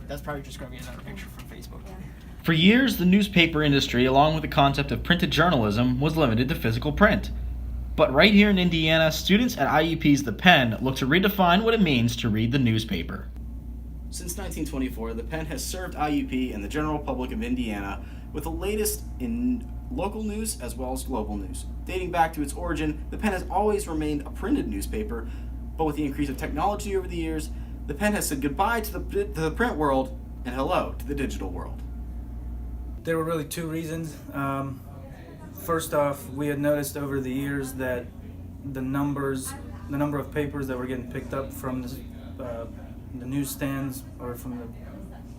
That's probably just going to be another picture from Facebook. Yeah. For years, the newspaper industry, along with the concept of printed journalism, was limited to physical print. But right here in Indiana, students at IUP's The Penn look to redefine what it means to read the newspaper. Since 1924, the Penn has served IUP and the general public of Indiana with the latest in local news as well as global news. Dating back to its origin, the Penn has always remained a printed newspaper, but with the increase of technology over the years, the Penn has said goodbye to the print world and hello to the digital world. There were really two reasons. First off, we had noticed over the years that the number of papers that were getting picked up from the newsstands or from the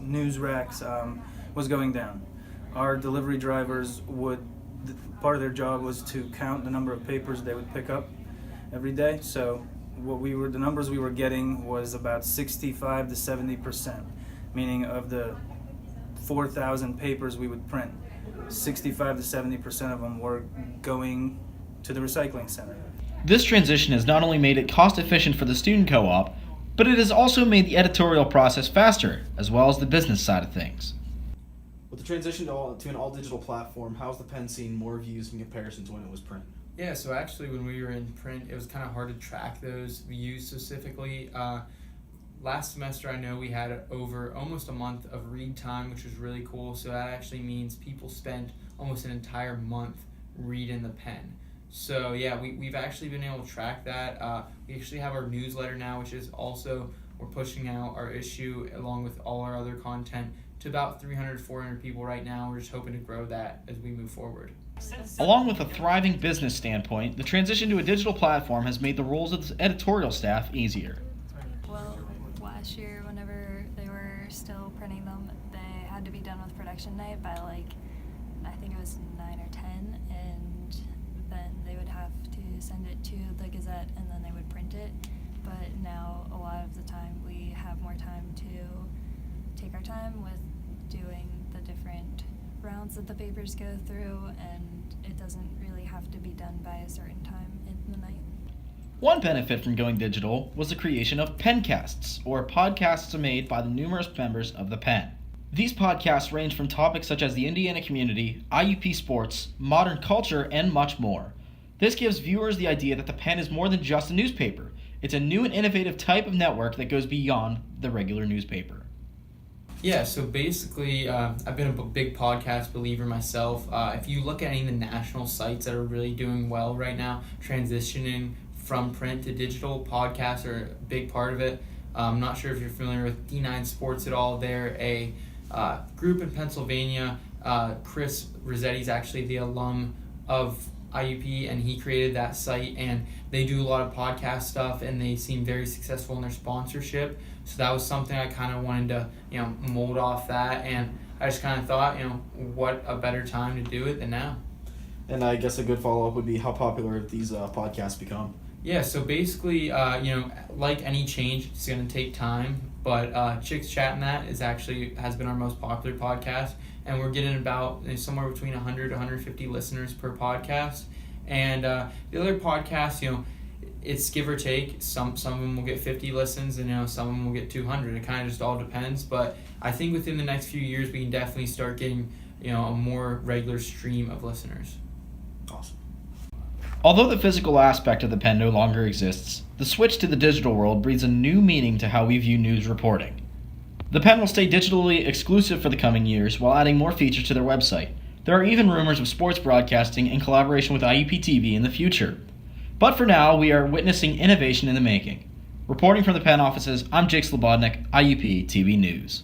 news racks was going down. Our delivery drivers part of their job was to count the number of papers they would pick up every day. So the numbers we were getting was about 65 to 70%, meaning of the 4,000 papers we would print, 65 to 70% of them were going to the recycling center. This transition has not only made it cost efficient for the student co-op, but it has also made the editorial process faster, as well as the business side of things. With the transition to an all-digital platform, how's the Penn seen more views in comparison to when it was print? Yeah, so actually when we were in print, it was kind of hard to track those views specifically. Last semester, I know we had over almost a month of read time, which was really cool. So that actually means people spent almost an entire month reading the Penn. So yeah, we've actually been able to track that. We actually have our newsletter now, which is also, we're pushing out our issue along with all our other content to about 300, 400 people right now. We're just hoping to grow that as we move forward. Along with a thriving business standpoint, the transition to a digital platform has made the roles of the editorial staff easier. Well, last year, whenever they were still printing them, they had to be done with production night by I think it was 9 or 10, and then they would have to send it to the Gazette and then they would print it. But now a lot of the time we have more time to take our time with doing the different rounds that the papers go through, and it doesn't really have to be done by a certain time in the night. One benefit from going digital was the creation of Penncasts, or podcasts made by the numerous members of the Penn. These podcasts range from topics such as the Indiana community, IUP sports, modern culture, and much more. This gives viewers the idea that the Penn is more than just a newspaper. It's a new and innovative type of network that goes beyond the regular newspaper. Yeah, so basically, I've been a big podcast believer myself. If you look at any of the national sites that are really doing well right now, transitioning from print to digital, podcasts are a big part of it. I'm not sure if you're familiar with D9 Sports at all. They're a group in Pennsylvania. Chris Rossetti's actually the alum of IUP, and he created that site, and they do a lot of podcast stuff, and they seem very successful in their sponsorship. So that was something I kind of wanted to, mold off that, and I just kind of thought, what a better time to do it than now. And I guess a good follow-up would be how popular have these podcasts become? Yeah, so basically, like any change, it's going to take time, but Chicks Chatting That has been our most popular podcast, and we're getting about somewhere between 100 to 150 listeners per podcast. And the other podcasts, it's give or take. Some of them will get 50 listens, and some of them will get 200. It kind of just all depends, but I think within the next few years, we can definitely start getting a more regular stream of listeners. Awesome. Although the physical aspect of the Penn no longer exists, the switch to the digital world breathes a new meaning to how we view news reporting. The Penn will stay digitally exclusive for the coming years while adding more features to their website. There are even rumors of sports broadcasting in collaboration with IUP-TV in the future. But for now, we are witnessing innovation in the making. Reporting from the Penn offices, I'm Jake Slobodnik, IUP-TV News.